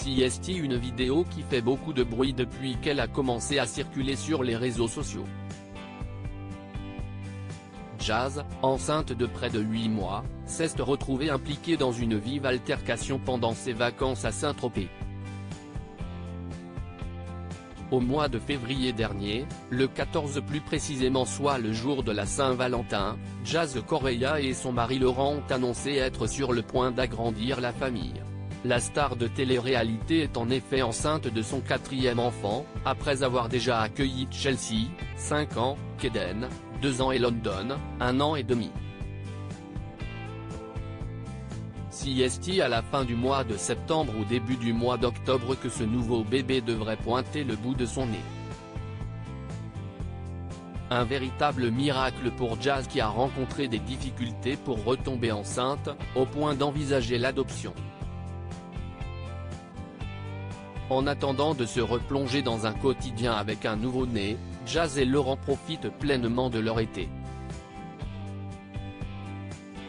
CST, une vidéo qui fait beaucoup de bruit depuis qu'elle a commencé à circuler sur les réseaux sociaux. Jazz, enceinte de près de 8 mois, s'est retrouvée impliquée dans une vive altercation pendant ses vacances à Saint-Tropez. Au mois de février dernier, le 14 plus précisément, soit le jour de la Saint-Valentin, Jazz Correia et son mari Laurent ont annoncé être sur le point d'agrandir la famille. La star de télé-réalité est en effet enceinte de son 4e enfant, après avoir déjà accueilli Chelsea, 5 ans, Kaden, 2 ans et London, 1 an et demi. CST à la fin du mois de septembre ou début du mois d'octobre que ce nouveau bébé devrait pointer le bout de son nez. Un véritable miracle pour Jazz qui a rencontré des difficultés pour retomber enceinte, au point d'envisager l'adoption. En attendant de se replonger dans un quotidien avec un nouveau-né, Jazz et Laurent profitent pleinement de leur été.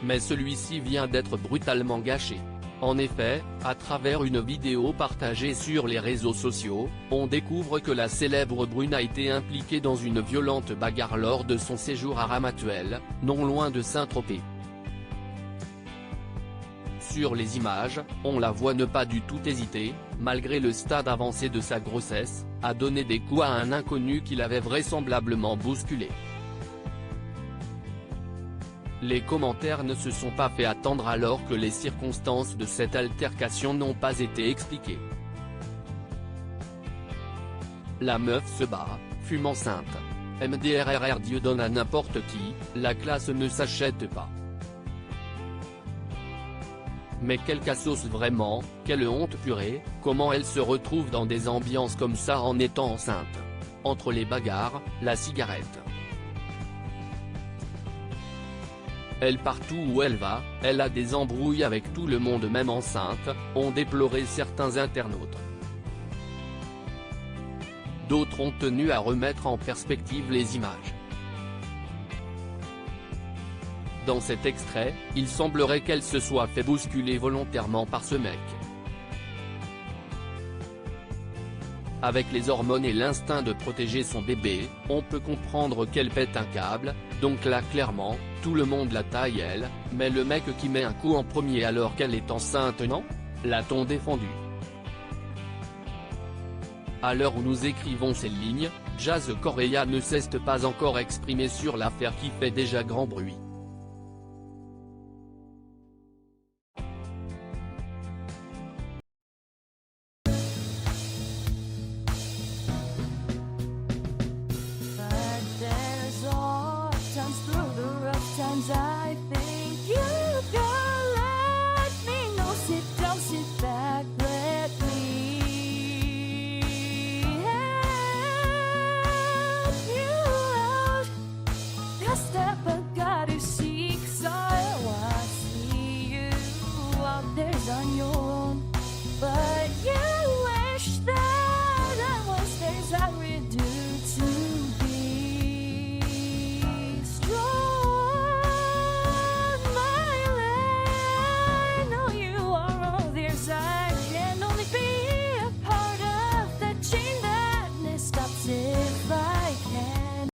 Mais celui-ci vient d'être brutalement gâché. En effet, à travers une vidéo partagée sur les réseaux sociaux, on découvre que la célèbre brune a été impliquée dans une violente bagarre lors de son séjour à Ramatuelle, non loin de Saint-Tropez. Sur les images, on la voit ne pas du tout hésiter, malgré le stade avancé de sa grossesse, à donner des coups à un inconnu qui l'avait vraisemblablement bousculé. Les commentaires ne se sont pas fait attendre alors que les circonstances de cette altercation n'ont pas été expliquées. La meuf se bat, fume enceinte. MDRRR, Dieu donne à n'importe qui, la classe ne s'achète pas. Mais quelle cassos vraiment, quelle honte purée, comment elle se retrouve dans des ambiances comme ça en étant enceinte. Entre les bagarres, la cigarette. Elle partout où elle va, elle a des embrouilles avec tout le monde même enceinte, ont déploré certains internautes. D'autres ont tenu à remettre en perspective les images. Dans cet extrait, il semblerait qu'elle se soit fait bousculer volontairement par ce mec. Avec les hormones et l'instinct de protéger son bébé, on peut comprendre qu'elle pète un câble, donc là clairement, tout le monde la taille elle, mais le mec qui met un coup en premier alors qu'elle est enceinte, non? L'a-t-on défendu? À l'heure où nous écrivons ces lignes, Jazz Correia ne s'est pas encore exprimé sur l'affaire qui fait déjà grand bruit. Times through the rough times